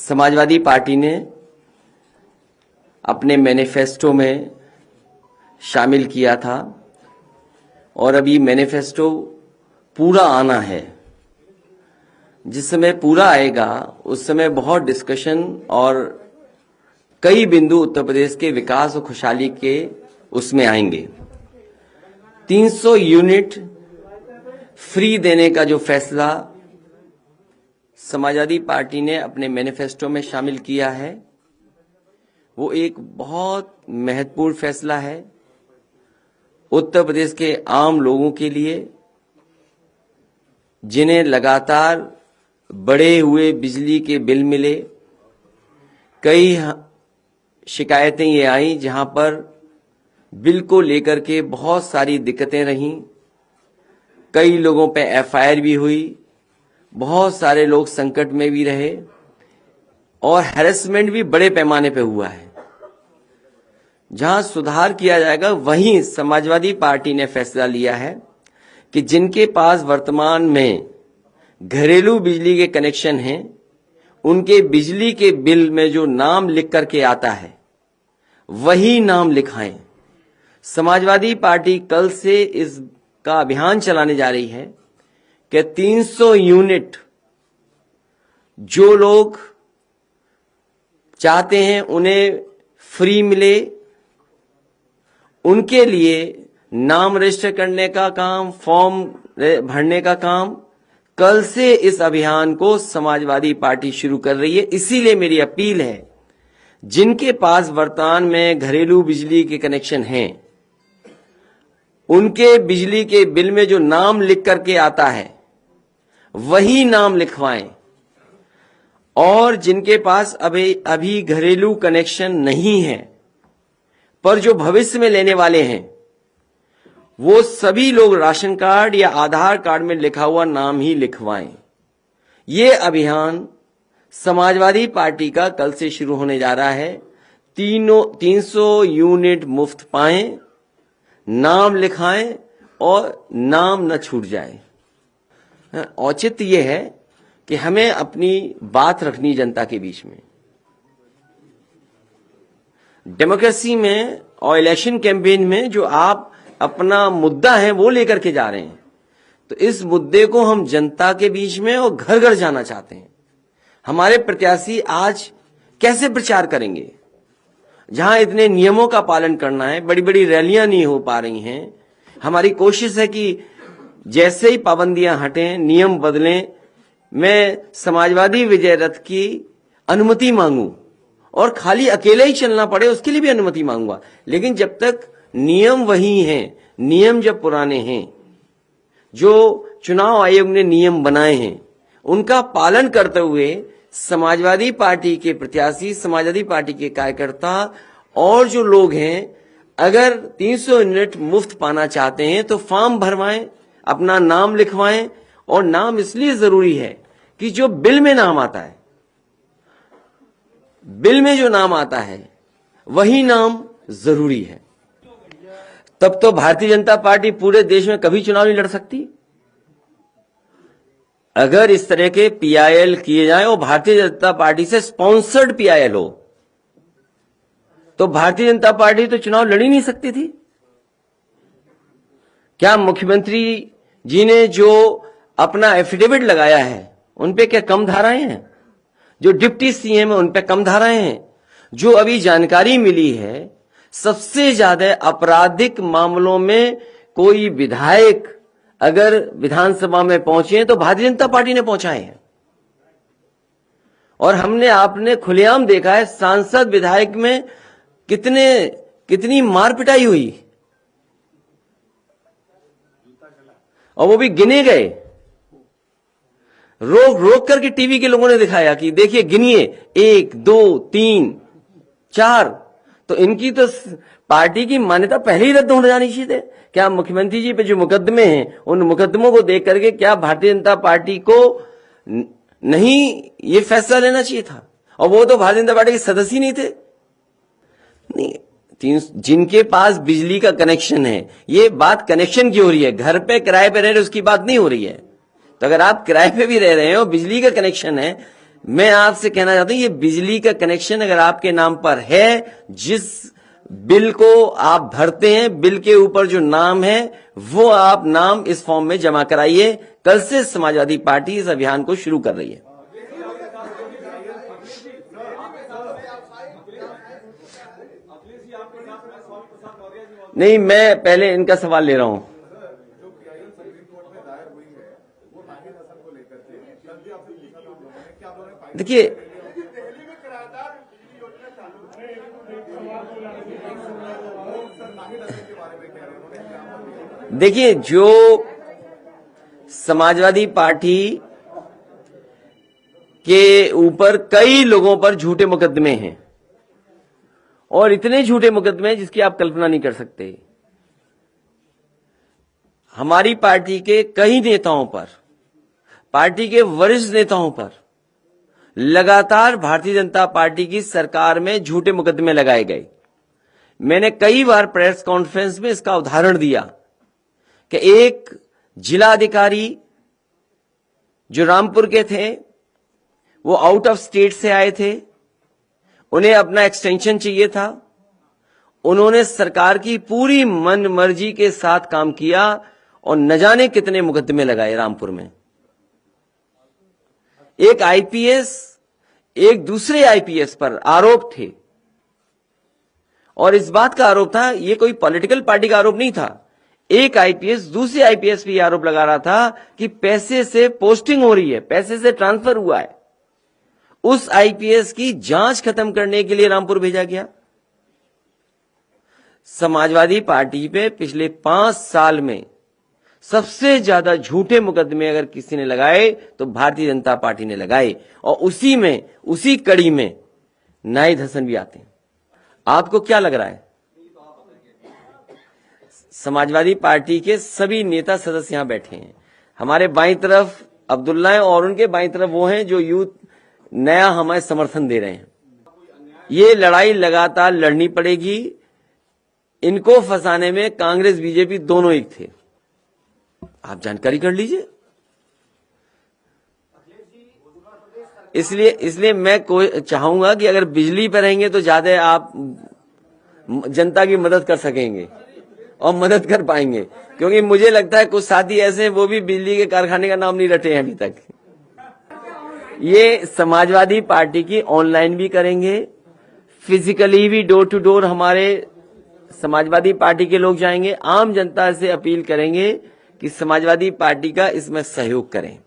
Samajwadi party ने अपने manifesto में शामिल किया था और अभी मैनिफेस्टो पूरा आना है। जिस समय पूरा आएगा उस समय बहुत डिस्कशन और कई बिंदु उत्तर प्रदेश के विकास और खुशहाली के उसमें आएंगे। 300 यूनिट फ्री देने का जो फैसला समाजवादी पार्टी ने अपने मैनिफेस्टो में शामिल किया है वो एक बहुत महत्वपूर्ण फैसला है उत्तर प्रदेश के आम लोगों के लिए, जिन्हें लगातार बढ़े हुए बिजली के बिल मिले। कई शिकायतें ये आई जहां पर बिल को लेकर के बहुत सारी दिक्कतें रहीं, कई लोगों पे एफआईआर भी हुई, बहुत सारे लोग संकट में भी रहे और हैरेसमेंट भी बड़े पैमाने पे हुआ है। जहां सुधार किया जाएगा वहीं समाजवादी पार्टी ने फैसला लिया है कि जिनके पास वर्तमान में घरेलू बिजली के कनेक्शन हैं, उनके बिजली के बिल में जो नाम लिख करके आता है वही नाम लिखाएं। समाजवादी पार्टी कल से इसका अभियान चलाने जा रही है कि 300 यूनिट जो लोग चाहते हैं उन्हें फ्री मिले, उनके लिए नाम रजिस्टर करने का काम, फॉर्म भरने का काम कल से इस अभियान को समाजवादी पार्टी शुरू कर रही है। इसीलिए मेरी अपील है, जिनके पास वर्तमान में घरेलू बिजली के कनेक्शन हैं, उनके बिजली के बिल में जो नाम लिख करके आता है वही नाम लिखवाएं और जिनके पास अभी घरेलू कनेक्शन नहीं है पर जो भविष्य में लेने वाले हैं, वो सभी लोग राशन कार्ड या आधार कार्ड में लिखा हुआ नाम ही लिखवाएं। ये अभियान समाजवादी पार्टी का कल से शुरू होने जा रहा है। 300 यूनिट मुफ्त पाएं, नाम लिखाएं और नाम न छूट जाए। औचित्य ये है कि हमें अपनी बात रखनी जनता के बीच में। डेमोक्रेसी में और इलेक्शन कैंपेन में जो आप अपना मुद्दा है वो लेकर के जा रहे हैं, तो इस मुद्दे को हम जनता के बीच में और घर घर जाना चाहते हैं। हमारे प्रत्याशी आज कैसे प्रचार करेंगे जहां इतने नियमों का पालन करना है, बड़ी बड़ी रैलियां नहीं हो पा रही हैं। हमारी कोशिश है कि जैसे ही पाबंदियां हटें, नियम बदलें, मैं समाजवादी विजय रथ की अनुमति मांगूं और खाली अकेले ही चलना पड़े उसके लिए भी अनुमति मांगूंगा। लेकिन जब तक नियम वही हैं, नियम जब पुराने हैं, जो चुनाव आयोग ने नियम बनाए हैं उनका पालन करते हुए समाजवादी पार्टी के प्रत्याशी, समाजवादी पार्टी के कार्यकर्ता और जो लोग हैं, अगर 300 यूनिट मुफ्त पाना चाहते हैं तो फॉर्म भरवाएं, अपना नाम लिखवाएं। और नाम इसलिए जरूरी है कि जो बिल में नाम आता है, बिल में जो नाम आता है वही नाम जरूरी है। तब तो भारतीय जनता पार्टी पूरे देश में कभी चुनाव नहीं लड़ सकती। अगर इस तरह के पीआईएल किए जाए और भारतीय जनता पार्टी से स्पॉन्सर्ड पीआईएल हो तो भारतीय जनता पार्टी तो चुनाव लड़ ही नहीं सकती थी। क्या मुख्यमंत्री जी ने जो अपना एफिडेविट लगाया है उन पे क्या कम धाराएं हैं? जो डिप्टी सीएम है उन पे कम धाराएं हैं? जो अभी जानकारी मिली है, सबसे ज्यादा आपराधिक मामलों में कोई विधायक अगर विधानसभा में पहुंचे तो भारतीय जनता पार्टी ने पहुंचाए हैं। और आपने खुलेआम देखा है सांसद विधायक में कितनी मार पिटाई हुई और वो भी गिने गए। रोक करके टीवी के लोगों ने दिखाया कि देखिए गिनिए 1 2 3 4। तो इनकी तो पार्टी की मान्यता पहले ही रद्द हो जानी चाहिए। क्या मुख्यमंत्री जी पे जो मुकदमे हैं उन मुकदमों को देख करके क्या भारतीय जनता पार्टी को नहीं ये फैसला लेना चाहिए था? और वो तो भारतीय जनता पार्टी के सदस्य ही नहीं थे। नहीं, जिनके पास बिजली का कनेक्शन है, ये बात कनेक्शन की हो रही है, घर पे किराए पे रह रहे उसकी बात नहीं हो रही है। तो अगर आप किराए पे भी रह रहे हो, बिजली का कनेक्शन है, मैं आपसे कहना चाहता हूं, ये बिजली का कनेक्शन अगर आपके नाम पर है, जिस बिल को आप भरते हैं, बिल के ऊपर जो नाम है वो आप नाम इस फॉर्म में जमा कराइए। कल से समाजवादी पार्टी इस अभियान को शुरू कर रही है। नहीं, मैं पहले इनका सवाल ले रहा हूं। देखिए, जो समाजवादी पार्टी के ऊपर कई लोगों पर झूठे मुकदमे हैं, और इतने झूठे मुकदमे हैं जिसकी आप कल्पना नहीं कर सकते। हमारी पार्टी के कई नेताओं पर, पार्टी के वरिष्ठ नेताओं पर लगातार भारतीय जनता पार्टी की सरकार में झूठे मुकदमे लगाए गए। मैंने कई बार प्रेस कॉन्फ्रेंस में इसका उदाहरण दिया कि एक जिलाधिकारी जो रामपुर के थे, वो आउट ऑफ स्टेट से आए थे, उन्हें अपना एक्सटेंशन चाहिए था। उन्होंने सरकार की पूरी मन मर्जी के साथ काम किया और न जाने कितने मुकदमे लगाए रामपुर में। एक आईपीएस एक दूसरे आईपीएस पर आरोप थे, और इस बात का आरोप था, ये कोई पॉलिटिकल पार्टी का आरोप नहीं था, एक आईपीएस दूसरे आईपीएस पे आरोप लगा रहा था कि पैसे से पोस्टिंग हो रही है, पैसे से ट्रांसफर हुआ है। उस आईपीएस की जांच खत्म करने के लिए रामपुर भेजा गया। समाजवादी पार्टी पे पिछले 5 साल में सबसे ज्यादा झूठे मुकदमे अगर किसी ने लगाए तो भारतीय जनता पार्टी ने लगाए, और उसी कड़ी में नाहिद हसन भी आते हैं। आपको क्या लग रहा है? समाजवादी पार्टी के सभी नेता सदस्य यहां बैठे हैं। हमारे बाईं तरफ अब्दुल्ला है और उनके बाईं तरफ वो हैं जो यूथ नया हमारे समर्थन दे रहे हैं। ये लड़ाई लगातार लड़नी पड़ेगी। इनको फंसाने में कांग्रेस बीजेपी दोनों एक थे, आप जानकारी कर लीजिए। इसलिए मैं चाहूंगा कि अगर बिजली पर रहेंगे तो ज्यादा आप जनता की मदद कर सकेंगे और मदद कर पाएंगे, क्योंकि मुझे लगता है कुछ साथी ऐसे हैं वो भी बिजली के कारखाने का नाम नहीं रटे हैं अभी तक। ये समाजवादी पार्टी की ऑनलाइन भी करेंगे, फिजिकली भी डोर टू डोर हमारे समाजवादी पार्टी के लोग जाएंगे। आम जनता से अपील करेंगे कि समाजवादी पार्टी का इसमें सहयोग करें।